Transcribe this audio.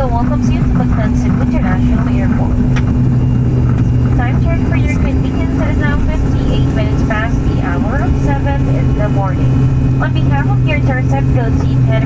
Cargo welcomes you to Baclancid International Airport. Time check for your convenience, it is now 58 minutes past the hour of 7 in the morning. On behalf of your Turn Set Philippine and